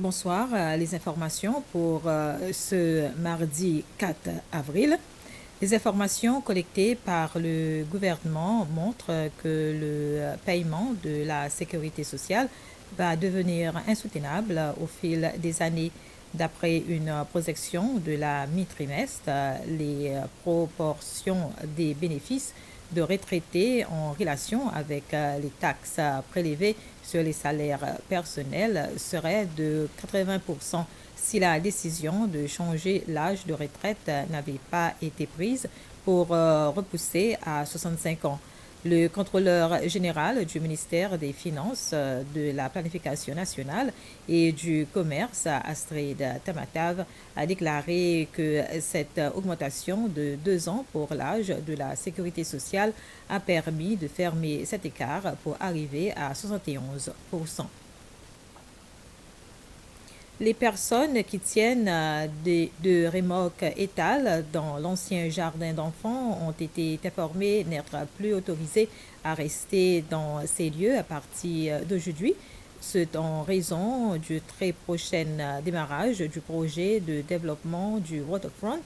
Bonsoir. Les informations pour ce mardi 4 avril. Les informations collectées par le gouvernement montrent que le paiement de la sécurité sociale va devenir insoutenable au fil des années. D'après une projection de la mi-trimestre, les proportions des bénéfices de retraités en relation avec les taxes prélevées sur les salaires personnels serait de 80% si la décision de changer l'âge de retraite n'avait pas été prise pour repousser à 65 ans. Le contrôleur général du ministère des Finances, de la Planification nationale et du Commerce, Astrid Tamatav, a déclaré que cette augmentation de 2 ans pour l'âge de la sécurité sociale a permis de fermer cet écart pour arriver à 71%. Les personnes qui tiennent de remorques étales dans l'ancien jardin d'enfants ont été informées n'être plus autorisées à rester dans ces lieux à partir d'aujourd'hui. C'est en raison du très prochain démarrage du projet de développement du Waterfront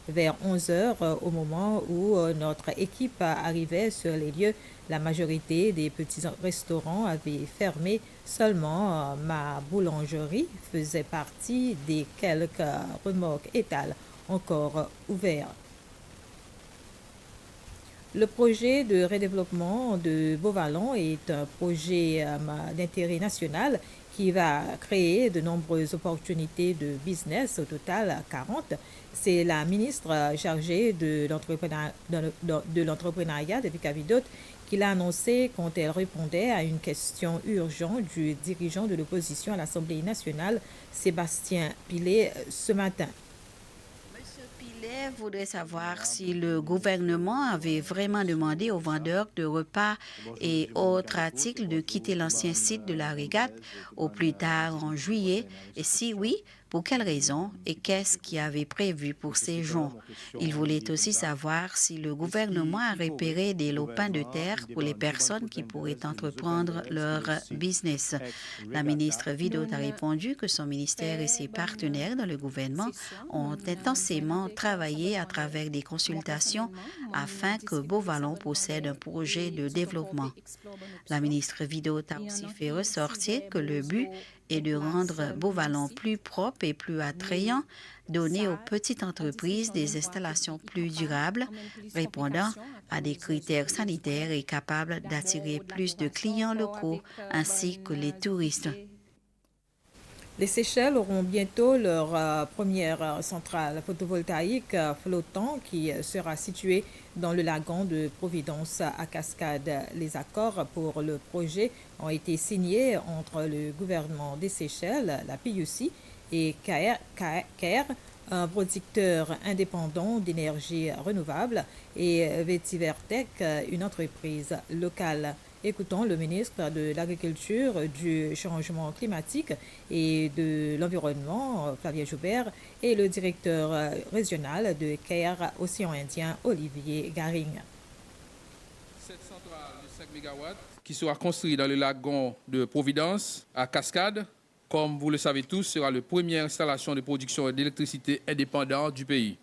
vers 11 heures au moment où notre équipe arrivait sur les lieux. La majorité des petits restaurants avaient fermé. Seulement, ma boulangerie faisait partie des quelques remorques étales encore ouvertes. Le projet de redéveloppement de Beauvallon est un projet d'intérêt national qui va créer de nombreuses opportunités de business, au total 40. C'est la ministre chargée de l'entrepreneuriat, David Cavidot, qui l'a annoncé quand elle répondait à une question urgente du dirigeant de l'opposition à l'Assemblée nationale, Sébastien Pillet, ce matin. Pillet voudrait savoir si le gouvernement avait vraiment demandé aux vendeurs de repas et autres articles de quitter l'ancien site de la régate au plus tard en juillet, et si oui, pour quelles raisons et qu'est-ce qui avait prévu pour ces jours. Il voulait aussi savoir si le gouvernement a repéré des lopins de terre pour les personnes qui pourraient entreprendre leur business. La ministre Vidot a répondu que son ministère et ses partenaires dans le gouvernement ont intensément travaillé à travers des consultations afin que Beauvallon possède un projet de développement. La ministre Vidot a aussi fait ressortir que le but est de rendre Beauvallon plus propre et plus attrayant, donner aux petites entreprises des installations plus durables, répondant à des critères sanitaires et capables d'attirer plus de clients locaux ainsi que les touristes. Les Seychelles auront bientôt leur première centrale photovoltaïque flottant qui sera située dans le lagon de Providence à Cascades. Les accords pour le projet ont été signés entre le gouvernement des Seychelles, la PUC, et CARE, un producteur indépendant d'énergie renouvelable, et Vetivertech, une entreprise locale. Écoutons le ministre de l'Agriculture, du Changement climatique et de l'Environnement, Flavien Joubert, et le directeur régional de CARE Océan Indien, Olivier Garing. Cette centrale de 5 MW qui sera construite dans le lagon de Providence à Cascades, comme vous le savez tous, sera la première installation de production d'électricité indépendante du pays.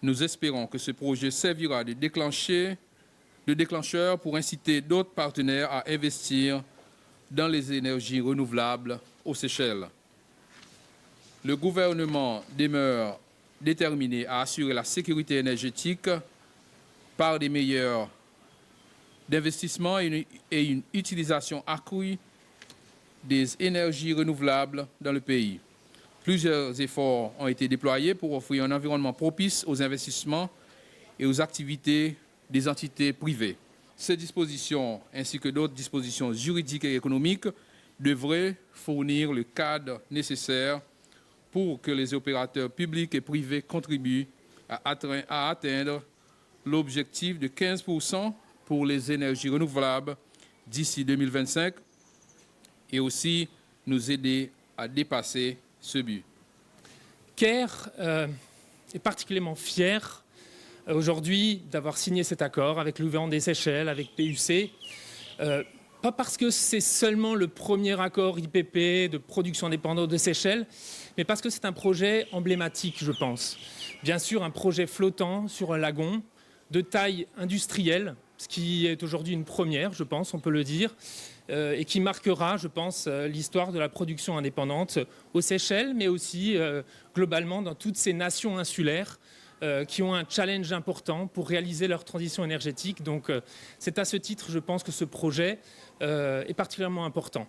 Nous espérons que ce projet servira de déclencheur pour inciter d'autres partenaires à investir dans les énergies renouvelables aux Seychelles. Le gouvernement demeure déterminé à assurer la sécurité énergétique par des meilleurs d'investissement et une utilisation accrue des énergies renouvelables dans le pays. Plusieurs efforts ont été déployés pour offrir un environnement propice aux investissements et aux activités des entités privées. Ces dispositions, ainsi que d'autres dispositions juridiques et économiques, devraient fournir le cadre nécessaire pour que les opérateurs publics et privés contribuent à atteindre l'objectif de 15% pour les énergies renouvelables d'ici 2025 et aussi nous aider à dépasser ce but. CARE est particulièrement fier aujourd'hui d'avoir signé cet accord avec le gouvernement des Seychelles, avec PUC. Pas parce que c'est seulement le premier accord IPP de production indépendante de Seychelles, mais parce que c'est un projet emblématique, je pense. Bien sûr, un projet flottant sur un lagon de taille industrielle, ce qui est aujourd'hui une première, je pense, on peut le dire, et qui marquera, je pense, l'histoire de la production indépendante aux Seychelles, mais aussi globalement dans toutes ces nations insulaires qui ont un challenge important pour réaliser leur transition énergétique. Donc c'est à ce titre, je pense, que ce projet est particulièrement important.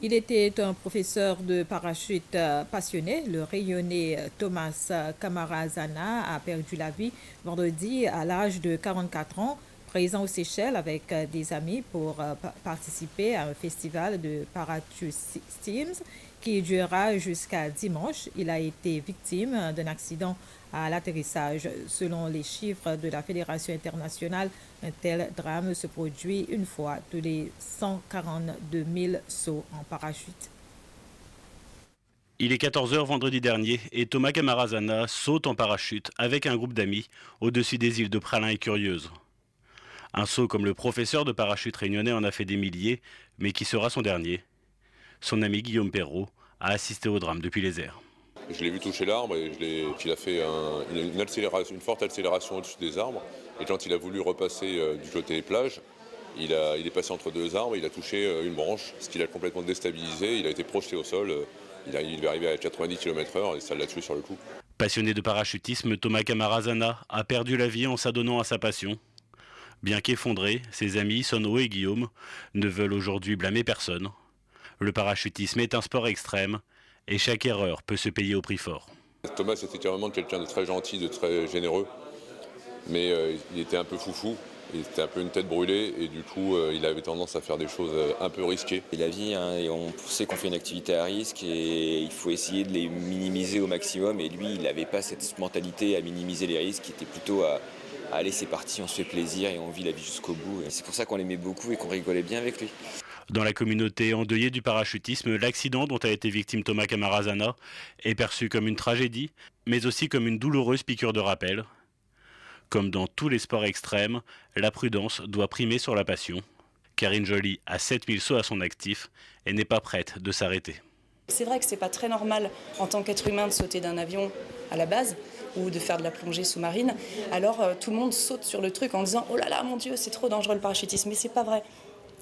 Il était un professeur de parachute passionné. Le rayonné Thomas Camarazana a perdu la vie vendredi à l'âge de 44 ans, présent aux Seychelles avec des amis pour participer à un festival de parachutisme qui durera jusqu'à dimanche. Il a été victime d'un accident à l'atterrissage. Selon les chiffres de la Fédération internationale, un tel drame se produit une fois tous les 142 000 sauts en parachute. Il est 14h vendredi dernier et Thomas Camarazana saute en parachute avec un groupe d'amis au-dessus des îles de Pralin et Curieuse. Un saut comme le professeur de parachute réunionnais en a fait des milliers, mais qui sera son dernier. Son ami Guillaume Perrault a assisté au drame depuis les airs. Je l'ai vu toucher l'arbre et il a fait une forte accélération au-dessus des arbres. Et quand il a voulu repasser du côté des plages, il est passé entre deux arbres, il a touché une branche, ce qui l'a complètement déstabilisé. Il a été projeté au sol, il est arrivé à 90 km/h et ça l'a tué sur le coup. Passionné de parachutisme, Thomas Camarazana a perdu la vie en s'adonnant à sa passion. Bien qu'effondrés, ses amis Sonno et Guillaume ne veulent aujourd'hui blâmer personne. Le parachutisme est un sport extrême et chaque erreur peut se payer au prix fort. Thomas était vraiment quelqu'un de très gentil, de très généreux, mais il était un peu foufou, il était un peu une tête brûlée et du coup il avait tendance à faire des choses un peu risquées. Et la vie, et on sait qu'on fait une activité à risque et il faut essayer de les minimiser au maximum et lui il n'avait pas cette mentalité à minimiser les risques, il était plutôt à allez c'est parti, on se fait plaisir et on vit la vie jusqu'au bout. Et c'est pour ça qu'on l'aimait beaucoup et qu'on rigolait bien avec lui. Dans la communauté endeuillée du parachutisme, l'accident dont a été victime Thomas Camarazana est perçu comme une tragédie, mais aussi comme une douloureuse piqûre de rappel. Comme dans tous les sports extrêmes, la prudence doit primer sur la passion. Karine Joly a 7000 sauts à son actif et n'est pas prête de s'arrêter. C'est vrai que c'est pas très normal en tant qu'être humain de sauter d'un avion à la base ou de faire de la plongée sous-marine. Alors tout le monde saute sur le truc en disant « Oh là là, mon Dieu, c'est trop dangereux le parachutisme ». Mais c'est pas vrai.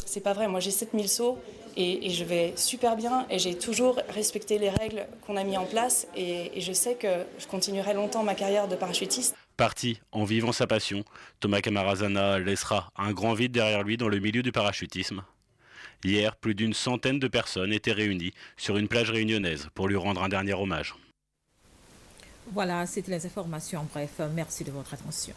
C'est pas vrai. Moi, j'ai 7000 sauts et je vais super bien et j'ai toujours respecté les règles qu'on a mis en place et je sais que je continuerai longtemps ma carrière de parachutiste. Parti en vivant sa passion, Thomas Camarazana laissera un grand vide derrière lui dans le milieu du parachutisme. Hier, plus d'une centaine de personnes étaient réunies sur une plage réunionnaise pour lui rendre un dernier hommage. Voilà, c'était les informations. Bref, merci de votre attention.